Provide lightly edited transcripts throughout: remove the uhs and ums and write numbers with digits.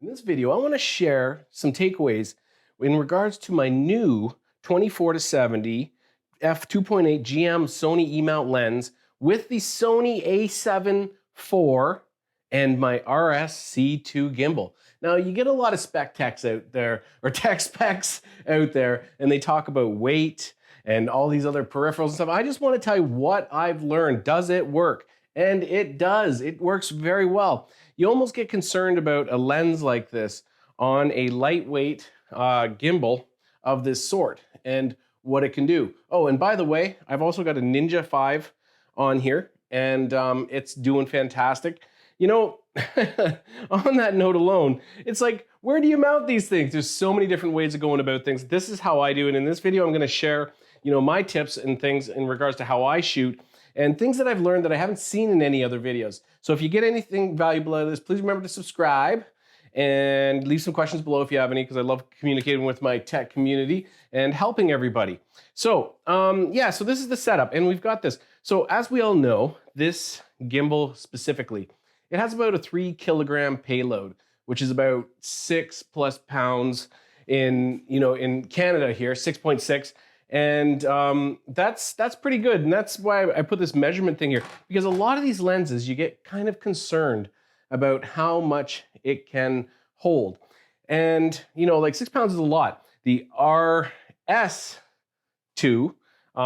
In this video, I want to share some takeaways in regards to my new 24-70 f2.8 GM Sony E-mount lens with the Sony a7 IV and my RSC2 gimbal. Now, you get a lot of spec techs out there, or tech specs out there, and they talk about weight and all these other peripherals and stuff. I just want to tell you what I've learned. Does it work? And it does. It works very well. You almost get concerned about a lens like this on a lightweight gimbal of this sort and what it can do. Oh, and by the way, I've also got a Ninja 5 on here, and it's doing fantastic. You know, on that note alone, it's like, where do you mount these things? There's so many different ways of going about things. This is how I do it. In this video, I'm going to share, my tips and things in regards to how I shoot and things that I've learned that I haven't seen in any other videos. So if you get anything valuable out of this, please remember to subscribe and leave some questions below if you have any, because I love communicating with my tech community and helping everybody. So yeah, so this is the setup, and we've got this. So as we all know, this gimbal specifically, it has about a 3 kilogram payload, which is about 6+ pounds in, in Canada here, 6.6. And that's pretty good. And that's why I put this measurement thing here, because a lot of these lenses, you get kind of concerned about how much it can hold. And, like 6 pounds is a lot. The RS2,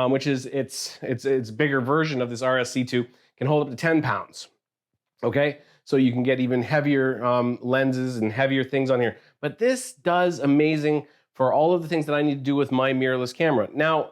which is its bigger version of this RSC2, can hold up to 10 pounds. Okay, so you can get even heavier lenses and heavier things on here. But this does amazing for all of the things that I need to do with my mirrorless camera. Now,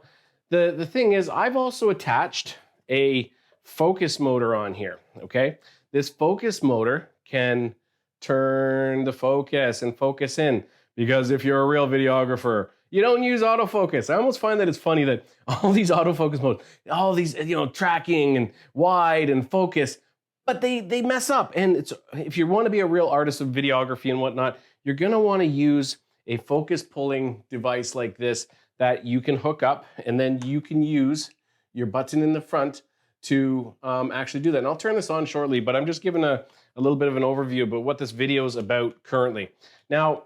the thing is, I've also attached a focus motor on here, okay? This focus motor can turn the focus and focus in, because if you're a real videographer, you don't use autofocus. I almost find that it's funny that all these autofocus modes, all these, tracking and wide and focus, but they mess up. And if you want to be a real artist of videography and whatnot, you're gonna wanna use a focus pulling device like this that you can hook up, and then you can use your button in the front to actually do that. And I'll turn this on shortly, but I'm just giving a little bit of an overview about what this video is about currently. Now,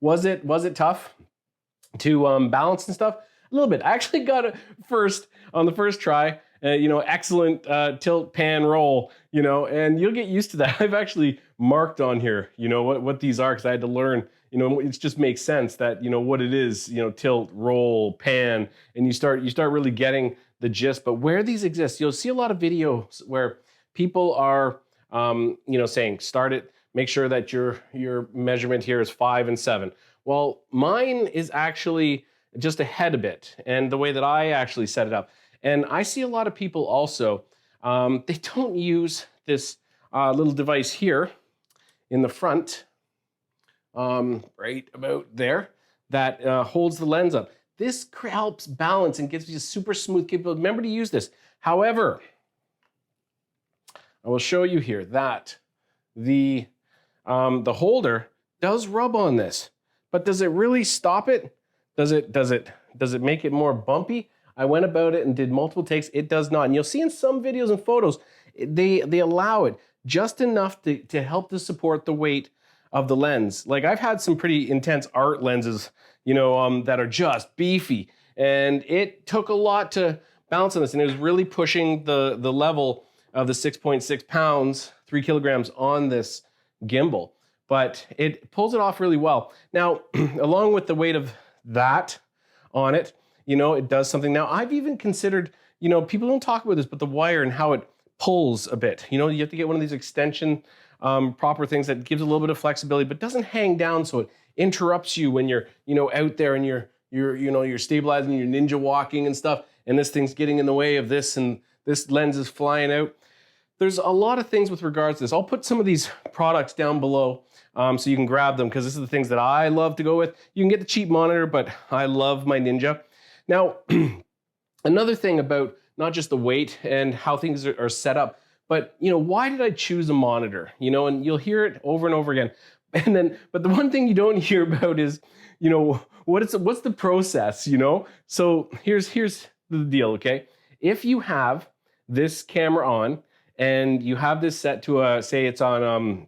was it tough to balance and stuff? A little bit. I actually got it on the first try. Excellent tilt, pan, roll, and you'll get used to that. I've actually marked on here, what these are, because I had to learn, it just makes sense that, what it is, tilt, roll, pan, and you start really getting the gist. But where these exist, you'll see a lot of videos where people are, saying, start it, make sure that your measurement here is 5 and 7. Well, mine is actually just ahead a bit, and the way that I actually set it up. And I see a lot of people also, they don't use this little device here in the front, right about there, that holds the lens up. This helps balance and gives you a super smooth capability. Remember to use this. However, I will show you here that the holder does rub on this, but does it really stop it? Does it make it more bumpy? I went about it and did multiple takes. It does not. And you'll see in some videos and photos, they allow it just enough to help to support the weight of the lens. Like, I've had some pretty intense art lenses, that are just beefy. And it took a lot to balance on this. And it was really pushing the level of the 6.6 pounds, 3 kilograms on this gimbal. But it pulls it off really well. Now, along with the weight of that on it, it does something. Now, I've even considered, people don't talk about this, but the wire and how it pulls a bit. You have to get one of these extension proper things that gives a little bit of flexibility, but doesn't hang down so it interrupts you when you're, out there and you're stabilizing, you're ninja walking and stuff, and this thing's getting in the way of this, and this lens is flying out. There's a lot of things with regards to this. I'll put some of these products down below so you can grab them, because this is the things that I love to go with. You can get the cheap monitor, but I love my Ninja. Now, another thing about not just the weight and how things are set up, but, why did I choose a monitor? And you'll hear it over and over again. But the one thing you don't hear about is, what's the process, So here's the deal, okay? If you have this camera on and you have this set to say it's on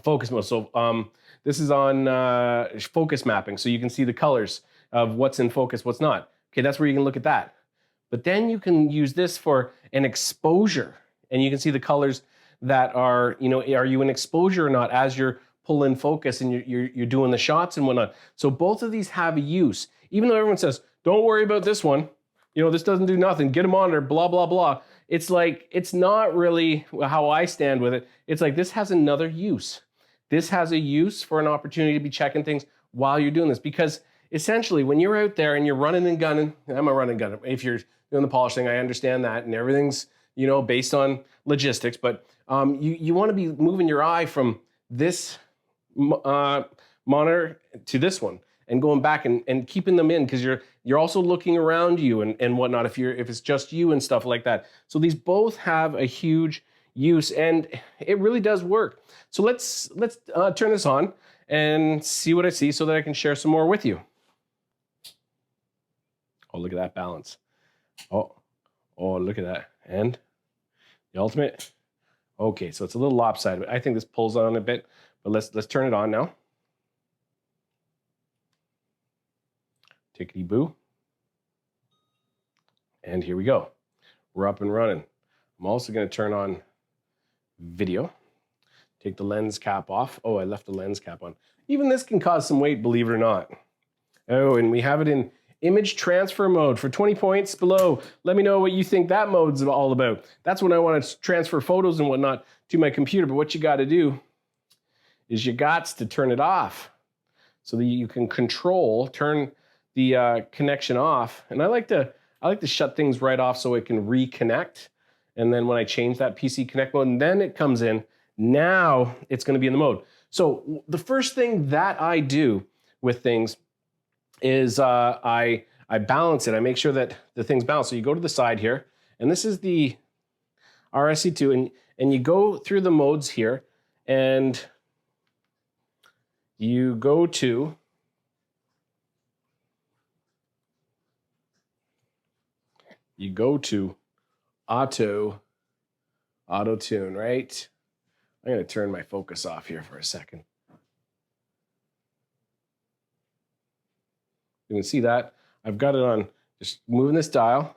focus mode. So This is on focus mapping, so you can see the colors of what's in focus, what's not. Okay, that's where you can look at that. But then you can use this for an exposure, and you can see the colors that are, you know, are you in exposure or not as you're pulling focus and you're doing the shots and whatnot. So both of these have a use, even though everyone says, don't worry about this one. You know, this doesn't do nothing. Get a monitor, blah, blah, blah. It's like, it's not really how I stand with it. It's like, this has another use. This has a use for an opportunity to be checking things while you're doing this. Because essentially, when you're out there and you're running and gunning, I'm a running gunner. If you're doing the polishing, I understand that. And everything's, you know, based on logistics. But you want to be moving your eye from this monitor to this one and going back and keeping them in, because you're also looking around you and whatnot if it's just you and stuff like that. So these both have a huge use, and it really does work. So let's turn this on and see what I see so that I can share some more with you. Oh, look at that balance. Oh, look at that. And the ultimate. Okay, so it's a little lopsided, but I think this pulls on a bit, but let's turn it on now. Tickety-boo. And here we go. We're up and running. I'm also going to turn on video. Take the lens cap off. Oh, I left the lens cap on. Even this can cause some weight, believe it or not. Oh, and we have it in image transfer mode for 20 points below. Let me know what you think that mode's all about. That's when I want to transfer photos and whatnot to my computer. But what you got to do is you got to turn it off so that you can turn the connection off. And I like to shut things right off so it can reconnect. And then when I change that PC connect mode, and then it comes in, now it's going to be in the mode. So the first thing that I do with things is I balance it. I make sure that the thing's balanced. So you go to the side here, and this is the RSC2, and you go through the modes here, and you go to auto tune, right? I'm going to turn my focus off here for a second. You can see that. I've got it on, just moving this dial.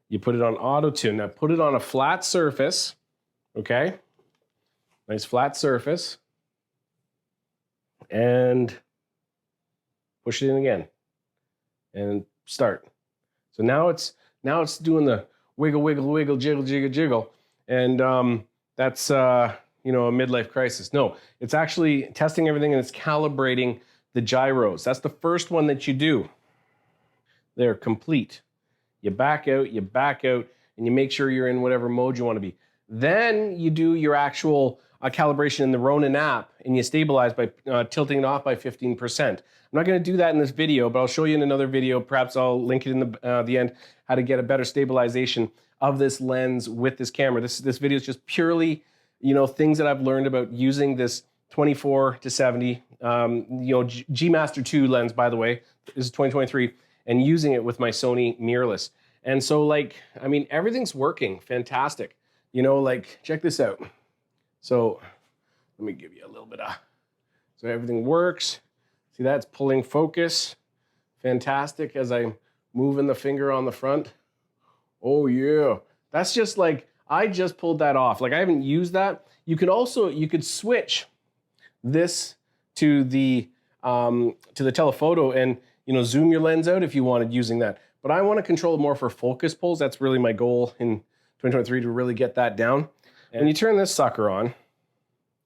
You put it on auto tune. Now put it on a flat surface, okay? Nice flat surface. And push it in again. And start. So now it's doing the wiggle, wiggle, wiggle, jiggle, jiggle, jiggle. And that's, you know, a midlife crisis. No, it's actually testing everything, and it's calibrating the gyros. That's the first one that you do. They're complete. You back out, and you make sure you're in whatever mode you want to be. Then you do your actual calibration in the Ronin app, and you stabilize by tilting it off by 15%. I'm not going to do that in this video, but I'll show you in another video. Perhaps I'll link it in the end, how to get a better stabilization of this lens with this camera. This video is just purely, you know, things that I've learned about using this 24-70, you know, G Master 2 lens, by the way. This is 2023, and using it with my Sony mirrorless. And so, like, I mean, everything's working fantastic. You know, like, check this out. So let me give you a little bit of, so everything works. See, that's pulling focus. Fantastic as I'm moving the finger on the front. Oh yeah, that's just like, I just pulled that off. Like, I haven't used that. You could switch this to the telephoto and, you know, zoom your lens out if you wanted using that. But I want to control it more for focus pulls. That's really my goal in 2023, to really get that down. And when you turn this sucker on,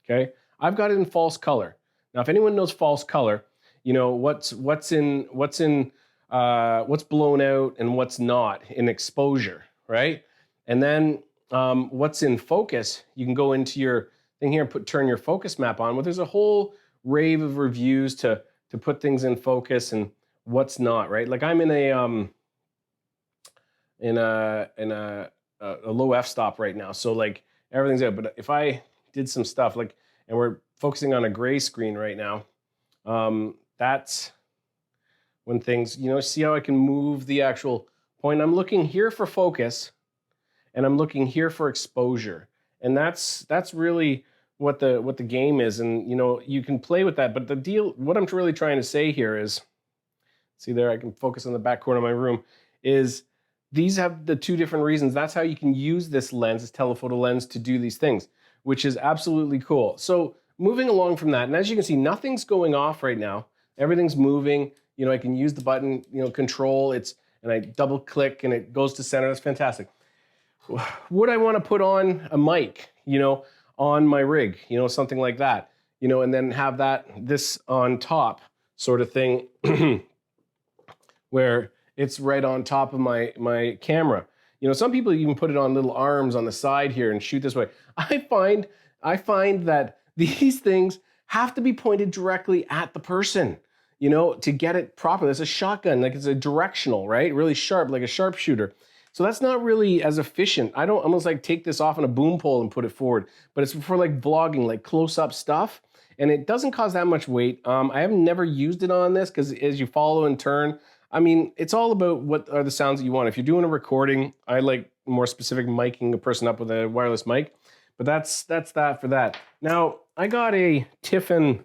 okay, I've got it in false color. Now, if anyone knows false color, you know what's blown out and what's not in exposure, right? And then what's in focus, you can go into your thing here and turn your focus map on. Well, there's a whole rave of reviews to put things in focus and what's not, right? Like, I'm in a low f-stop right now, so like everything's out. But if I did some stuff like, and we're focusing on a gray screen right now, that's when things, you know, see how I can move the actual point. I'm looking here for focus, and I'm looking here for exposure. And that's really what the game is, and you know, you can play with that. But the deal, what I'm really trying to say here is, see there, I can focus on the back corner of my room, is these have the two different reasons. That's how you can use this lens, this telephoto lens, to do these things, which is absolutely cool. So moving along from that, and as you can see, nothing's going off right now. Everything's moving. You know, I can use the button, you know, control, and I double click and it goes to center. That's fantastic. Would I want to put on a mic, you know, on my rig, you know, something like that, you know, and then have this on top sort of thing where it's right on top of my camera. You know, some people even put it on little arms on the side here and shoot this way. I find that these things have to be pointed directly at the person, you know, to get it properly. It's a shotgun, like it's a directional, right? Really sharp, like a sharpshooter. So that's not really as efficient. I don't almost like take this off on a boom pole and put it forward, but it's for like vlogging, like close-up stuff. And it doesn't cause that much weight. I have never used it on this because as you follow and turn, I mean, it's all about what are the sounds that you want. If you're doing a recording, I like more specific miking a person up with a wireless mic, but that's that for that. Now, I got a Tiffin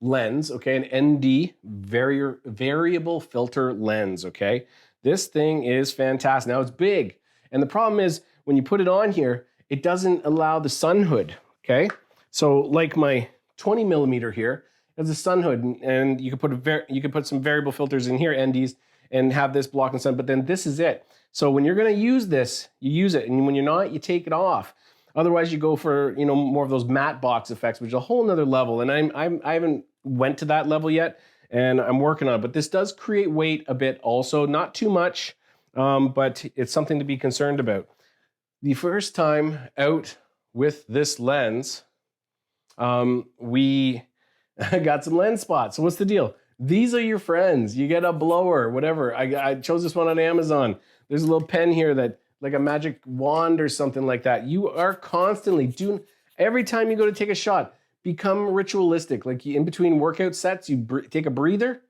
lens, okay, an ND variable filter lens, okay? This thing is fantastic. Now it's big, and the problem is when you put it on here, it doesn't allow the sun hood, okay? So like my 20 millimeter here, has a sun hood, and you could put some variable filters in here, NDs, and have this blocking sun, but then this is it. So when you're gonna use this, you use it, and when you're not, you take it off. Otherwise, you go for, you know, more of those matte box effects, which is a whole nother level, and I haven't went to that level yet, and I'm working on it. But this does create weight a bit also, not too much, but it's something to be concerned about. The first time out with this lens, we got some lens spots. So what's the deal? These are your friends. You get a blower, whatever. I chose this one on Amazon. There's a little pen here that, like a magic wand or something like that. You are constantly doing, every time you go to take a shot, become ritualistic. Like in between workout sets, you take a breather,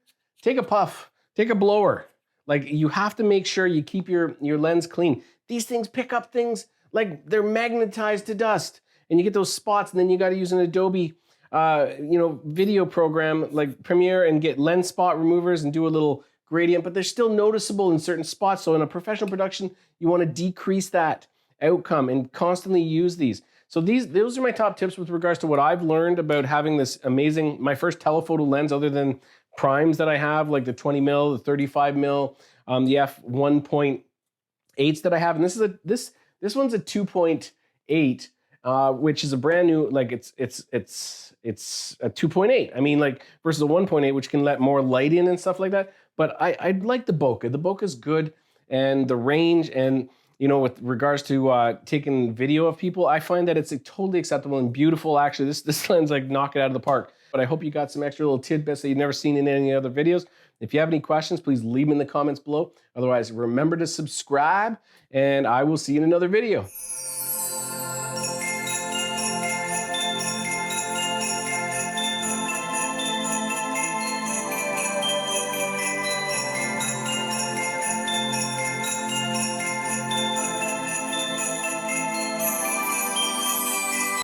take a puff, take a blower. Like you have to make sure you keep your lens clean. These things pick up things like they're magnetized to dust, and you get those spots, and then you got to use an Adobe you know, video program like Premiere and get lens spot removers and do a little gradient, but they're still noticeable in certain spots. So in a professional production, you want to decrease that outcome and constantly use these. So those are my top tips with regards to what I've learned about having this amazing, my first telephoto lens other than primes that I have, like the 20 mil, the 35 mil, the f1.8s that I have. And this one's a 2.8, which is a brand new, like it's a 2.8. I mean, like versus a 1.8, which can let more light in and stuff like that. But I like the bokeh. The bokeh is good, and the range, and you know, with regards to taking video of people, I find that it's totally acceptable and beautiful. Actually, this lens like knock it out of the park. But I hope you got some extra little tidbits that you've never seen in any other videos. If you have any questions, please leave them in the comments below. Otherwise, remember to subscribe, and I will see you in another video.